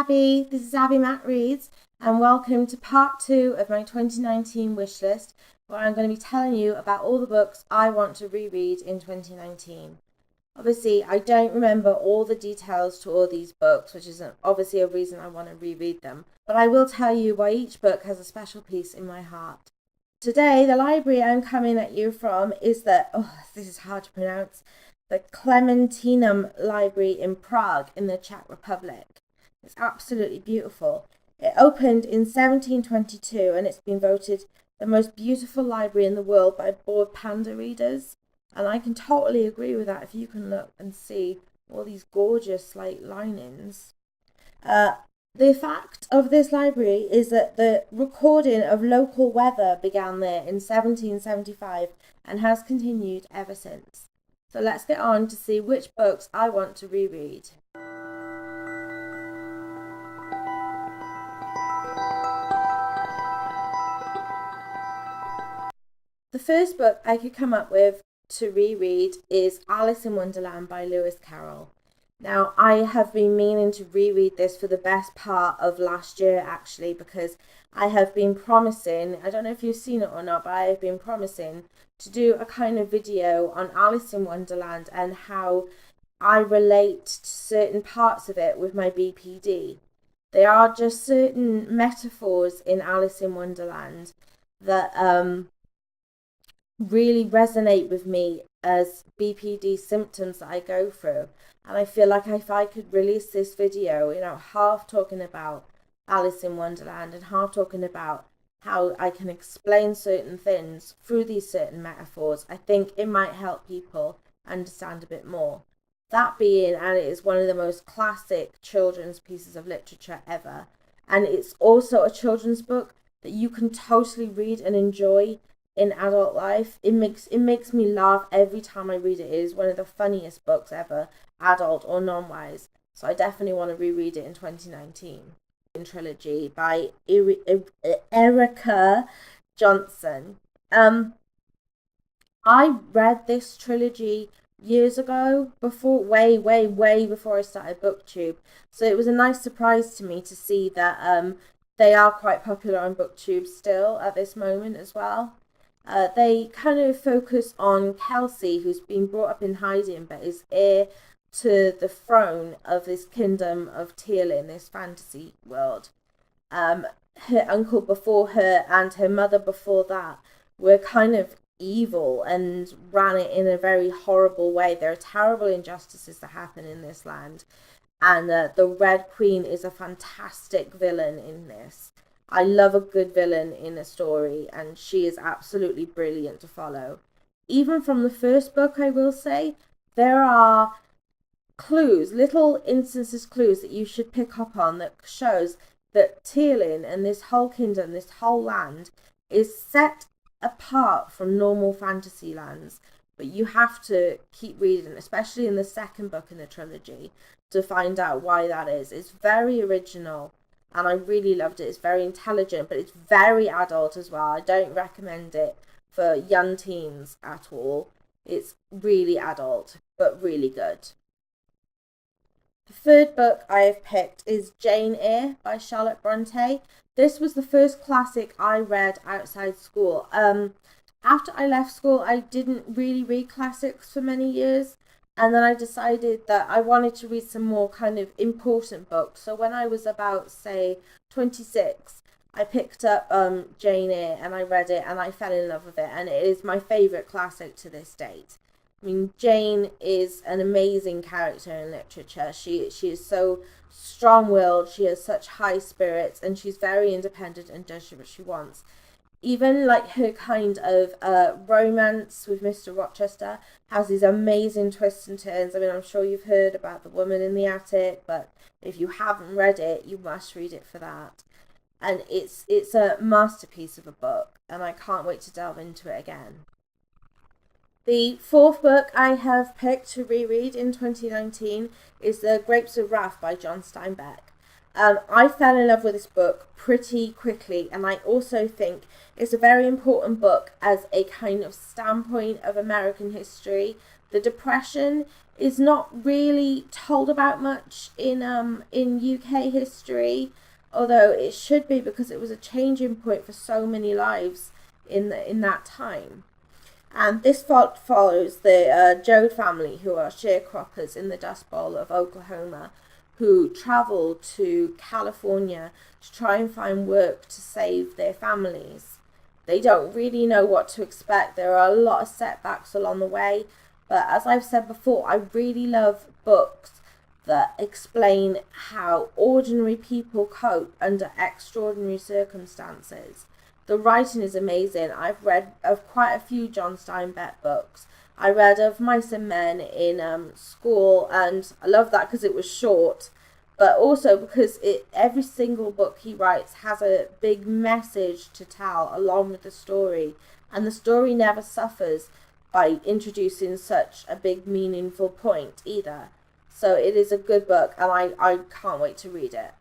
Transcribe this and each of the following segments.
Abby. This is Abby Matt Reads, and welcome to part 2 of my 2019 wish list, where I'm going to be telling you about all the books I want to reread in 2019. Obviously, I don't remember all the details to all these books, which is obviously a reason I want to reread them, but I will tell you why each book has a special place in my heart. Today, the library I'm coming at you from is this is hard to pronounce, the Clementinum Library in Prague in the Czech Republic. It's absolutely beautiful. It opened in 1722 and it's been voted the most beautiful library in the world by bored panda readers. And I can totally agree with that if you can look and see all these gorgeous linings. The fact of this library is that the recording of local weather began there in 1775 and has continued ever since. So let's get on to see which books I want to reread. The first book I could come up with to reread is Alice in Wonderland by Lewis Carroll. Now, I have been meaning to reread this for the best part of last year, actually, because I have been promising, I don't know if you've seen it or not, but I have been promising to do a kind of video on Alice in Wonderland and how I relate to certain parts of it with my BPD. There are just certain metaphors in Alice in Wonderland that really resonate with me as BPD symptoms that I go through. And I feel like if I could release this video, half talking about Alice in Wonderland and half talking about how I can explain certain things through these certain metaphors, I think it might help people understand a bit more. That being, and it is one of the most classic children's pieces of literature ever. And it's also a children's book that you can totally read and enjoy in adult life. It makes me laugh every time I read it. It is one of the funniest books ever, adult or non-wise. So I definitely want to reread it in 2019. Trilogy by Erica Johnson. I read this trilogy years ago, way before I started BookTube. So it was a nice surprise to me to see that they are quite popular on BookTube still at this moment as well. They kind of focus on Kelsey, who's been brought up in hiding but is heir to the throne of this kingdom of Tearlin, this fantasy world. Her uncle before her and her mother before that were kind of evil and ran it in a very horrible way. There are terrible injustices that happen in this land, and the Red Queen is a fantastic villain in this. I love a good villain in a story, and she is absolutely brilliant to follow. Even from the first book, I will say, there are clues, little clues that you should pick up on that shows that Tearlin and this whole kingdom, this whole land, is set apart from normal fantasy lands. But you have to keep reading, especially in the second book in the trilogy, to find out why that is. It's very original. And I really loved it. It's very intelligent, but it's very adult as well. I don't recommend it for young teens at all. It's really adult, but really good. The third book I have picked is Jane Eyre by Charlotte Bronte. This was the first classic I read outside school. After I left school, I didn't really read classics for many years. And then I decided that I wanted to read some more kind of important books. So when I was about, say, 26, I picked up Jane Eyre and I read it and I fell in love with it. And it is my favourite classic to this date. I mean, Jane is an amazing character in literature. She is so strong-willed, she has such high spirits, and she's very independent and does what she wants. Even like her kind of romance with Mr. Rochester has these amazing twists and turns. I mean, I'm sure you've heard about The Woman in the Attic, but if you haven't read it, you must read it for that. And it's a masterpiece of a book, and I can't wait to delve into it again. The fourth book I have picked to reread in 2019 is The Grapes of Wrath by John Steinbeck. I fell in love with this book pretty quickly, and I also think it's a very important book as a kind of standpoint of American history. The Depression is not really told about much in UK history, although it should be, because it was a changing point for so many lives in that time. And this follows the Joad family, who are sharecroppers in the Dust Bowl of Oklahoma, who travel to California to try and find work to save their families. They don't really know what to expect. There are a lot of setbacks along the way, but as I've said before, I really love books that explain how ordinary people cope under extraordinary circumstances. The writing is amazing. I've read of quite a few John Steinbeck books. I read of Mice and Men in school, and I love that because it was short, but also because every single book he writes has a big message to tell along with the story, and the story never suffers by introducing such a big meaningful point either. So it is a good book, and I can't wait to read it.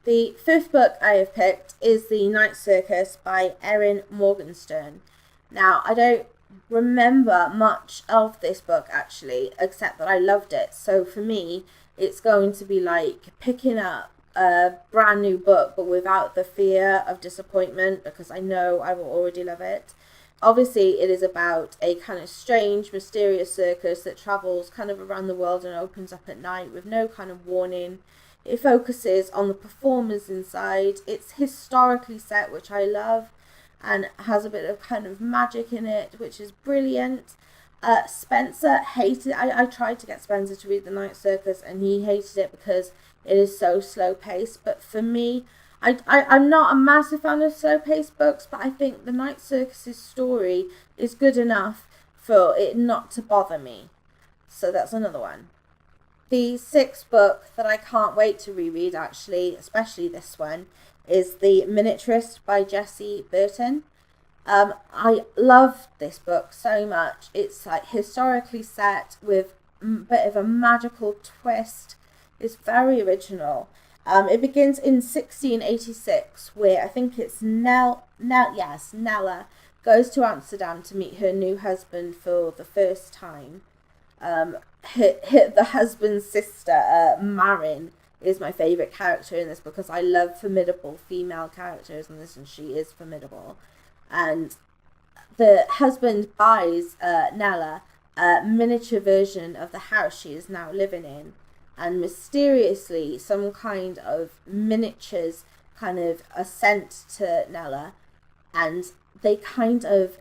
The fifth book I have picked is The Night Circus by Erin Morgenstern. Now, I don't remember much of this book actually, except that I loved it. So for me, it's going to be like picking up a brand new book, but without the fear of disappointment, because I know I will already love it. Obviously, it is about a kind of strange, mysterious circus that travels kind of around the world and opens up at night with no kind of warning. It focuses on the performers inside. It's historically set, which I love, and has a bit of kind of magic in it, which is brilliant. Spencer hated it. I tried to get Spencer to read The Night Circus, and he hated it because it is so slow-paced. But for me, I'm not a massive fan of slow-paced books, but I think The Night Circus's story is good enough for it not to bother me. So that's another one. The sixth book that I can't wait to reread, actually, especially this one, is The Miniatureist by Jessie Burton. I love this book so much. It's like historically set with a bit of a magical twist. It's very original. It begins in 1686, where I think it's Nella goes to Amsterdam to meet her new husband for the first time. The husband's sister, Marin, is my favourite character in this because I love formidable female characters in this, and she is formidable. And the husband buys Nella a miniature version of the house she is now living in, and mysteriously some kind of miniatures kind of are sent to Nella, and they kind of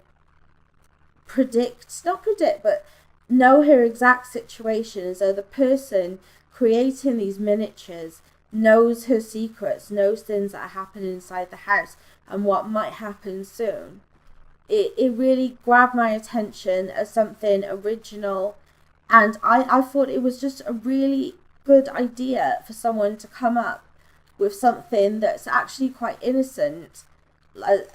but know her exact situation, as though the person creating these miniatures knows her secrets, knows things that are happening inside the house and what might happen soon. It really grabbed my attention as something original, and I thought it was just a really good idea for someone to come up with something that's actually quite innocent,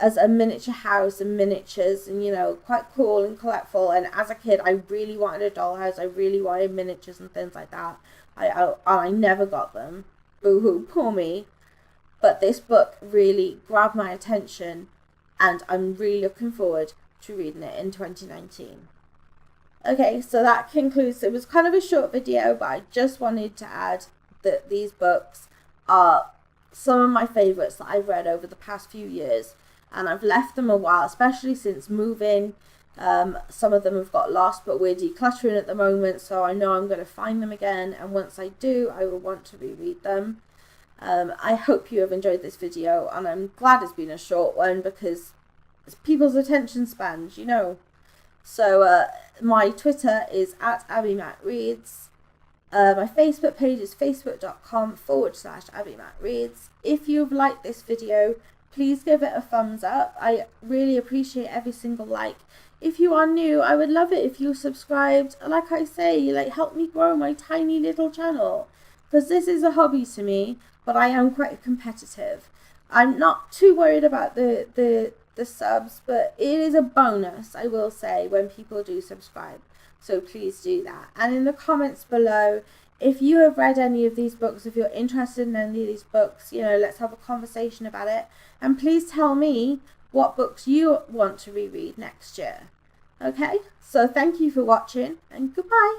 as a miniature house and miniatures, and quite cool and colorful. And as a kid, I really wanted a dollhouse. I really wanted miniatures and things like that. I never got them. Boo-hoo, poor me. But this book really grabbed my attention, and I'm really looking forward to reading it in 2019. Okay, so that concludes. It was kind of a short video, but I just wanted to add that these books are some of my favourites that I've read over the past few years, and I've left them a while, especially since moving. Some of them have got lost, but we're decluttering at the moment, so I know I'm going to find them again, and once I do, I will want to reread them. I hope you have enjoyed this video, and I'm glad it's been a short one because it's people's attention spans, So my Twitter is @AbbieMacReads. My Facebook page is facebook.com/AbbieMacReads. If you've liked this video, please give it a thumbs up. I really appreciate every single like. If you are new, I would love it if you subscribed. Like I say, help me grow my tiny little channel, because this is a hobby to me, but I am quite competitive. I'm not too worried about the subs, but it is a bonus, I will say, when people do subscribe. So please do that. And in the comments below, if you have read any of these books, if you're interested in any of these books, let's have a conversation about it. And please tell me what books you want to reread next year. Okay, so thank you for watching, and goodbye.